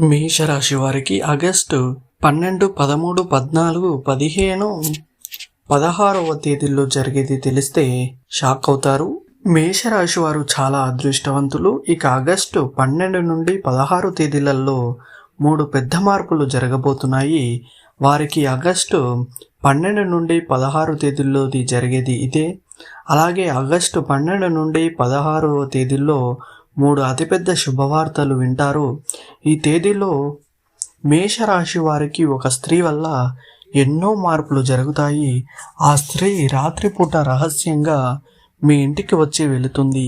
మేషరాశి వారికి ఆగస్టు 12, 13, 14, 15, 16వ తేదీల్లో జరిగేది తెలిస్తే షాక్ అవుతారు. మేషరాశి వారు చాలా అదృష్టవంతులు. ఇక ఆగస్టు 12 నుండి 16 తేదీలలో 3 పెద్ద మార్పులు జరగబోతున్నాయి. వారికి ఆగస్టు 12 నుండి 16 తేదీల్లోది జరిగేది ఇదే. అలాగే ఆగస్టు 12 నుండి 16వ తేదీల్లో 3 అతిపెద్ద శుభవార్తలు వింటారు. ఈ తేదీలో మేషరాశి వారికి ఒక స్త్రీ వల్ల ఎన్నో మార్పులు జరుగుతాయి. ఆ స్త్రీ రాత్రిపూట రహస్యంగా మీ ఇంటికి వచ్చి వెళుతుంది.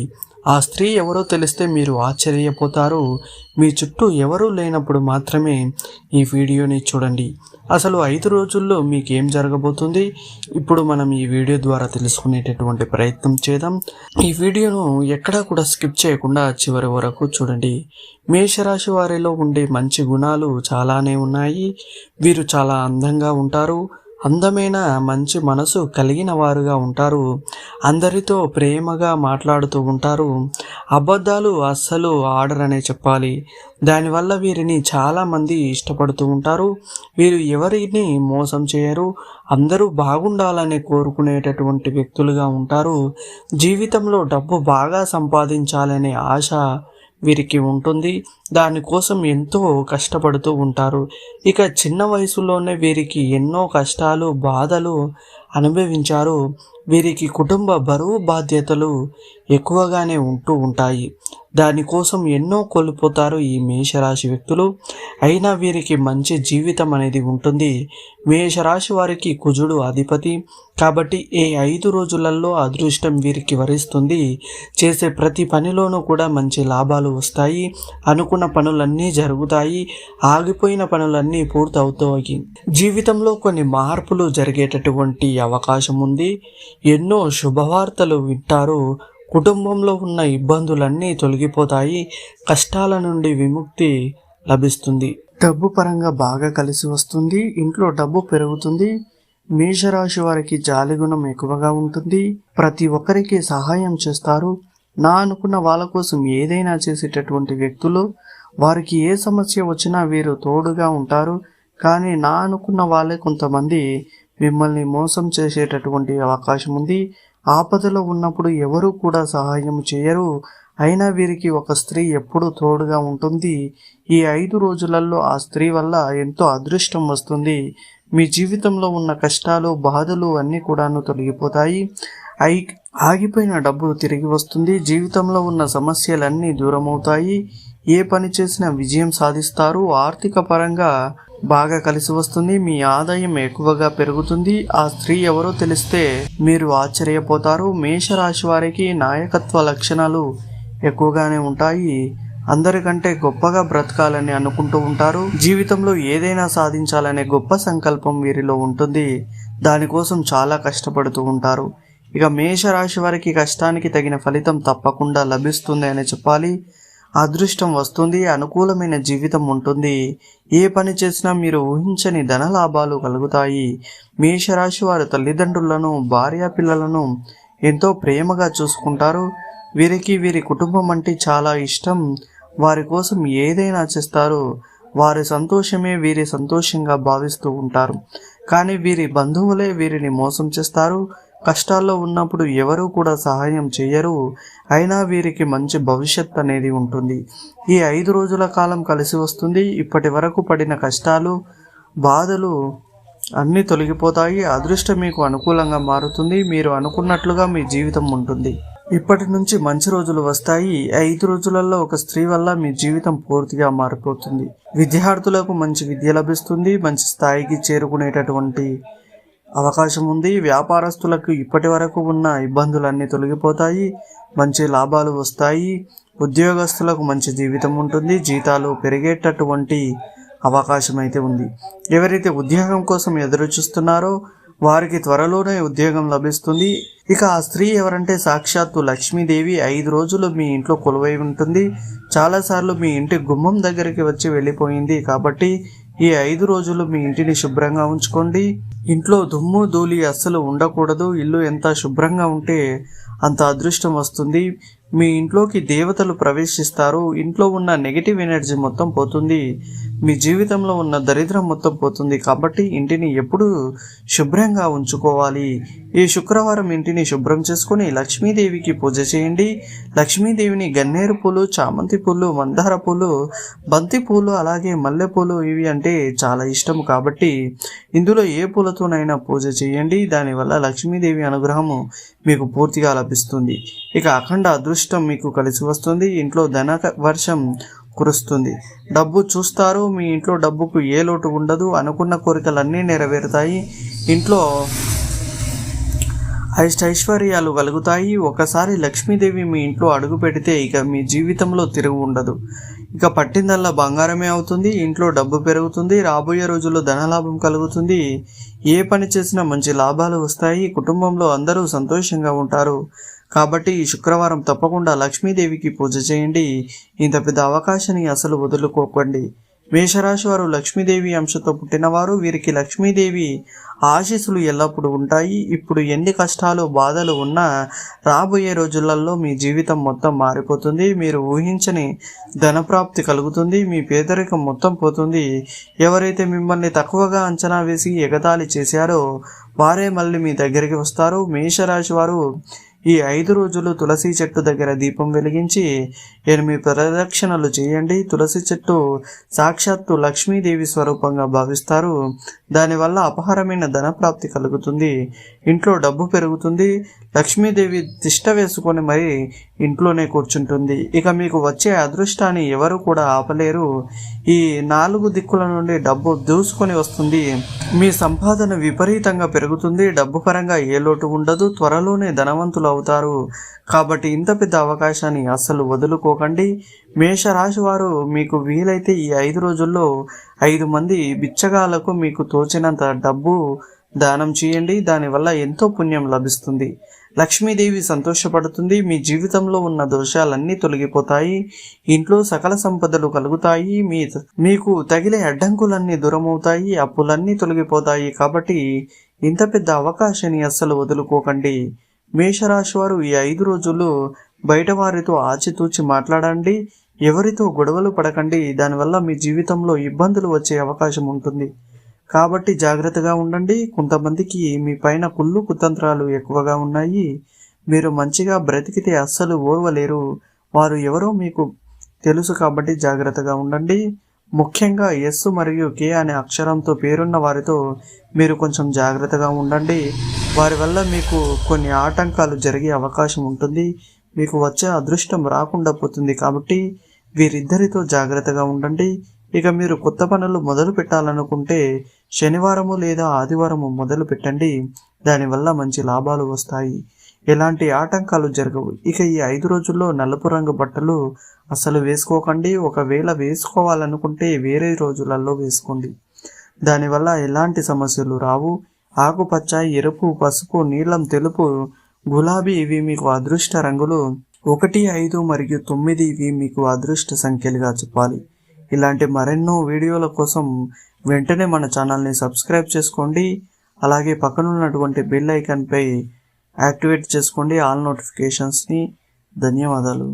ఆ స్త్రీ ఎవరో తెలిస్తే మీరు ఆశ్చర్యపోతారు. మీ చుట్టూ ఎవరూ లేనప్పుడు మాత్రమే ఈ వీడియోని చూడండి. అసలు 5 రోజుల్లో మీకేం జరగబోతుంది ఇప్పుడు మనం ఈ వీడియో ద్వారా తెలుసుకునేటటువంటి ప్రయత్నం చేద్దాం. ఈ వీడియోను ఎక్కడా కూడా స్కిప్ చేయకుండా చివరి వరకు చూడండి. మేషరాశి వారిలో ఉండే మంచి గుణాలు చాలానే ఉన్నాయి. వీరు చాలా అందంగా ఉంటారు. అందమైన మంచి మనసు కలిగిన వారుగా ఉంటారు. అందరితో ప్రేమగా మాట్లాడుతూ ఉంటారు. అబద్ధాలు అస్సలు ఆడరనే చెప్పాలి. దానివల్ల వీరిని చాలామంది ఇష్టపడుతూ ఉంటారు. వీరు ఎవరిని మోసం చేయరు. అందరూ బాగుండాలని కోరుకునేటటువంటి వ్యక్తులుగా ఉంటారు. జీవితంలో డబ్బు బాగా సంపాదించాలనే ఆశ వీరికి ఉంటుంది. దానికోసం ఎంతో కష్టపడుతూ ఉంటారు. ఇక చిన్న వయసులోనే వీరికి ఎన్నో కష్టాలు బాధలు అనుభవించారు. వీరికి కుటుంబ బరువు బాధ్యతలు ఎక్కువగానే ఉంటూ ఉంటాయి. దానికోసం ఎన్నో కోల్పోతారు ఈ మేషరాశి వ్యక్తులు. అయినా వీరికి మంచి జీవితం అనేది ఉంటుంది. మేషరాశి వారికి కుజుడు అధిపతి కాబట్టి ఈ 5 రోజులలో అదృష్టం వీరికి వరిస్తుంది. చేసే ప్రతి పనిలోనూ కూడా మంచి లాభాలు వస్తాయి. అనుకున్న పనులన్నీ జరుగుతాయి. ఆగిపోయిన పనులన్నీ పూర్తవుతాయి. జీవితంలో కొన్ని మార్పులు జరిగేటటువంటి అవకాశం ఉంది. ఎన్నో శుభవార్తలు వింటారు. కుటుంబంలో ఉన్న ఇబ్బందులన్నీ తొలగిపోతాయి. కష్టాల నుండి విముక్తి లభిస్తుంది. డబ్బు పరంగా బాగా కలిసి వస్తుంది. ఇంట్లో డబ్బు పెరుగుతుంది. మేషరాశి వారికి జాలిగుణం ఎక్కువగా ఉంటుంది. ప్రతి ఒక్కరికి సహాయం చేస్తారు. నా అనుకున్న వాళ్ళ కోసం ఏదైనా చేసేటటువంటి వ్యక్తులు. వారికి ఏ సమస్య వచ్చినా వీరు తోడుగా ఉంటారు. కానీ నా అనుకున్న వాళ్ళే కొంతమంది మిమ్మల్ని మోసం చేసేటటువంటి అవకాశం ఉంది. ఆపదలో ఉన్నప్పుడు ఎవరు కూడా సహాయం చేయరు. అయినా వీరికి ఒక స్త్రీ ఎప్పుడూ తోడుగా ఉంటుంది. ఈ 5 రోజులలో ఆ స్త్రీ వల్ల ఎంతో అదృష్టం వస్తుంది. మీ జీవితంలో ఉన్న కష్టాలు బాధలు అన్నీ కూడాను తొలగిపోతాయి. ఆగిపోయిన డబ్బు తిరిగి వస్తుంది. జీవితంలో ఉన్న సమస్యలన్నీ దూరమవుతాయి. ఏ పని చేసినా విజయం సాధిస్తారు. ఆర్థిక పరంగా బాగా కలిసి వస్తుంది. మీ ఆదాయం ఎక్కువగా పెరుగుతుంది. ఆ స్త్రీ ఎవరో తెలిస్తే మీరు ఆశ్చర్యపోతారు. మేషరాశి వారికి నాయకత్వ లక్షణాలు ఎక్కువగానే ఉంటాయి. అందరికంటే గొప్పగా బ్రతకాలని అనుకుంటూ ఉంటారు. జీవితంలో ఏదైనా సాధించాలనే గొప్ప సంకల్పం వీరిలో ఉంటుంది. దానికోసం చాలా కష్టపడుతూ ఉంటారు. ఇక మేషరాశి వారికి కష్టానికి తగిన ఫలితం తప్పకుండా లభిస్తుంది అని చెప్పాలి. అదృష్టం వస్తుంది. అనుకూలమైన జీవితం ఉంటుంది. ఏ పని చేసినా మీరు ఊహించని ధన లాభాలు కలుగుతాయి. మేషరాశి వారు తల్లిదండ్రులను భార్య పిల్లలను ఎంతో ప్రేమగా చూసుకుంటారు. వీరికి వీరి కుటుంబం అంటే చాలా ఇష్టం. వారి కోసం ఏదైనా చేస్తారు. వారి సంతోషమే వీరి సంతోషంగా భావిస్తూ ఉంటారు. కానీ వీరి బంధువులే వీరిని మోసం చేస్తారు. కష్టాల్లో ఉన్నప్పుడు ఎవరూ కూడా సహాయం చేయరు. అయినా వీరికి మంచి భవిష్యత్ అనేది ఉంటుంది. ఈ 5 రోజుల కాలం కలిసి వస్తుంది. ఇప్పటి వరకు పడిన కష్టాలు బాధలు అన్నీ తొలగిపోతాయి. అదృష్టం మీకు అనుకూలంగా మారుతుంది. మీరు అనుకున్నట్లుగా మీ జీవితం ఉంటుంది. ఇప్పటి నుంచి మంచి రోజులు వస్తాయి. 5 రోజులలో ఒక స్త్రీ వల్ల మీ జీవితం పూర్తిగా మారిపోతుంది. విద్యార్థులకు మంచి విద్య లభిస్తుంది. మంచి స్థాయికి చేరుకునేటటువంటి అవకాశం ఉంది. వ్యాపారస్తులకు ఇప్పటి వరకు ఉన్న ఇబ్బందులన్నీ తొలగిపోతాయి. మంచి లాభాలు వస్తాయి. ఉద్యోగస్తులకు మంచి జీవితం ఉంటుంది. జీతాలు పెరిగేటటువంటి అవకాశం అయితే ఉంది. ఎవరైతే ఉద్యోగం కోసం ఎదురు చూస్తున్నారో వారికి త్వరలోనే ఉద్యోగం లభిస్తుంది. ఇక ఆ స్త్రీ ఎవరంటే సాక్షాత్తు లక్ష్మీదేవి 5 రోజులు మీ ఇంట్లో కొలువై ఉంటుంది. చాలాసార్లు మీ ఇంటి గుమ్మం దగ్గరికి వచ్చి వెళ్ళిపోయింది. కాబట్టి ఈ 5 రోజులు మీ ఇంటిని శుభ్రంగా ఉంచుకోండి. ఇంట్లో దుమ్ము ధూళి అస్సలు ఉండకూడదు. ఇల్లు ఎంత శుభ్రంగా ఉంటే అంత అదృష్టం వస్తుంది. మీ ఇంట్లోకి దేవతలు ప్రవేశిస్తారు. ఇంట్లో ఉన్న నెగిటివ్ ఎనర్జీ మొత్తం పోతుంది. మీ జీవితంలో ఉన్న దరిద్రం మొత్తం పోతుంది. కాబట్టి ఇంటిని ఎప్పుడూ శుభ్రంగా ఉంచుకోవాలి. ఈ శుక్రవారం ఇంటిని శుభ్రం చేసుకొని లక్ష్మీదేవికి పూజ చేయండి. లక్ష్మీదేవిని గన్నేరు పూలు, చామంతి పూలు, మందార పూలు, బంతి పూలు, అలాగే మల్లెపూలు ఇవి అంటే చాలా ఇష్టం. కాబట్టి ఇందులో ఏ పూలతోనైనా పూజ చేయండి. దానివల్ల లక్ష్మీదేవి అనుగ్రహము మీకు పూర్తిగా లభిస్తుంది. ఇక అఖండ అదృష్టం మీకు కలిసి వస్తుంది. ఇంట్లో ధన వర్షం కురుస్తుంది. డబ్బు చూస్తారు. మీ ఇంట్లో డబ్బుకు ఏ లోటు ఉండదు. అనుకున్న కోరికలన్నీ నెరవేరుతాయి. ఇంట్లో ఐశ్వర్యాలు కలుగుతాయి. ఒకసారి లక్ష్మీదేవి మీ ఇంట్లో అడుగు పెడితే ఇక మీ జీవితంలో తిరుగు ఉండదు. ఇక పట్టిందల్లా బంగారమే అవుతుంది. ఇంట్లో డబ్బు పెరుగుతుంది. రాబోయే రోజుల్లో ధనలాభం కలుగుతుంది. ఏ పని చేసినా మంచి లాభాలు వస్తాయి. కుటుంబంలో అందరూ సంతోషంగా ఉంటారు. కాబట్టి ఈ శుక్రవారం తప్పకుండా లక్ష్మీదేవికి పూజ చేయండి. ఇంత పెద్ద అవకాశాన్ని అసలు వదులుకోకండి. మేషరాశి వారు లక్ష్మీదేవి అంశతో పుట్టినవారు. వీరికి లక్ష్మీదేవి ఆశీస్సులు ఎల్లప్పుడూ ఉంటాయి. ఇప్పుడు ఎన్ని కష్టాలు బాధలు ఉన్నా రాబోయే రోజులలో మీ జీవితం మొత్తం మారిపోతుంది. మీరు ఊహించని ధనప్రాప్తి కలుగుతుంది. మీ పేదరికం మొత్తం పోతుంది. ఎవరైతే మిమ్మల్ని తక్కువగా అంచనా వేసి ఎగతాళి చేశారో వారే మళ్ళీ మీ దగ్గరికి వస్తారు. మేషరాశి వారు ఈ 5 రోజులు తులసి చెట్టు దగ్గర దీపం వెలిగించి 8 ప్రదక్షిణలు చేయండి. తులసి చెట్టు సాక్షాత్తు లక్ష్మీదేవి స్వరూపంగా భావిస్తారు. దానివల్ల అపారమైన ధనప్రాప్తి కలుగుతుంది. ఇంట్లో డబ్బు పెరుగుతుంది. లక్ష్మీదేవి తిష్ట వేసుకొని మరి ఇంట్లోనే కూర్చుంటుంది. ఇక మీకు వచ్చే అదృష్టాన్ని ఎవరు కూడా ఆపలేరు. ఈ 4 దిక్కుల నుండి డబ్బు దూసుకొని వస్తుంది. మీ సంపాదన విపరీతంగా పెరుగుతుంది. డబ్బు పరంగా ఏ లోటు ఉండదు. త్వరలోనే ధనవంతులు అవుతారు. కాబట్టి ఇంత పెద్ద అవకాశాన్ని అస్సలు వదులుకోకండి. మేషరాశి వారు మీకు వీలైతే ఈ 5 రోజుల్లో 5 మంది బిచ్చగాళ్లకు మీకు తోచినంత డబ్బు దానం చేయండి. దానివల్ల ఎంతో పుణ్యం లభిస్తుంది. లక్ష్మీదేవి సంతోషపడుతుంది. మీ జీవితంలో ఉన్న దోషాలన్నీ తొలగిపోతాయి. ఇంట్లో సకల సంపదలు కలుగుతాయి. మీకు తగిలే అడ్డంకులన్నీ దూరమవుతాయి. అప్పులన్నీ తొలగిపోతాయి. కాబట్టి ఇంత పెద్ద అవకాశాన్ని అస్సలు వదులుకోకండి. మేషరాశి వారు ఈ 5 రోజులు బయట వారితో ఆచితూచి మాట్లాడండి. ఎవరితో గొడవలు పడకండి. దానివల్ల మీ జీవితంలో ఇబ్బందులు వచ్చే అవకాశం ఉంటుంది. కాబట్టి జాగ్రత్తగా ఉండండి. కొంతమందికి మీ పైన కుళ్ళు కుతంత్రాలు ఎక్కువగా ఉన్నాయి. మీరు మంచిగా బ్రతికితే అస్సలు ఓర్వలేరు. వారు ఎవరో మీకు తెలుసు. కాబట్టి జాగ్రత్తగా ఉండండి. ముఖ్యంగా ఎస్ మరియు కే అనే అక్షరంతో పేరున్న వారితో మీరు కొంచెం జాగ్రత్తగా ఉండండి. వారి వల్ల మీకు కొన్ని ఆటంకాలు జరిగే అవకాశం ఉంటుంది. మీకు వచ్చే అదృష్టం రాకుండా పోతుంది. కాబట్టి వీరిద్దరితో జాగ్రత్తగా ఉండండి. ఇక మీరు కొత్త పనులు మొదలు పెట్టాలనుకుంటే శనివారము లేదా ఆదివారము మొదలు పెట్టండి. దానివల్ల మంచి లాభాలు వస్తాయి. ఎలాంటి ఆటంకాలు జరగవు. ఇక ఈ 5 రోజుల్లో నలుపు రంగు బట్టలు అసలు వేసుకోకండి. ఒకవేళ వేసుకోవాలనుకుంటే వేరే రోజులలో వేసుకోండి. దానివల్ల ఎలాంటి సమస్యలు రావు. ఆకుపచ్చ, ఎరుపు, పసుపు, నీలం, తెలుపు, గులాబీ ఇవి మీకు అదృష్ట రంగులు. 1, 5 మరియు 9 ఇవి మీకు అదృష్ట సంఖ్యలుగా చెప్పాలి. ఇలాంటి మరెన్నో వీడియోల కోసం వెంటనే మన ఛానల్ని సబ్స్క్రైబ్ చేసుకోండి. అలాగే పక్కనున్నటువంటి బెల్ ఐకాన్పై యాక్టివేట్ చేసుకోండి ఆల్ నోటిఫికేషన్స్ని. ధన్యవాదాలు.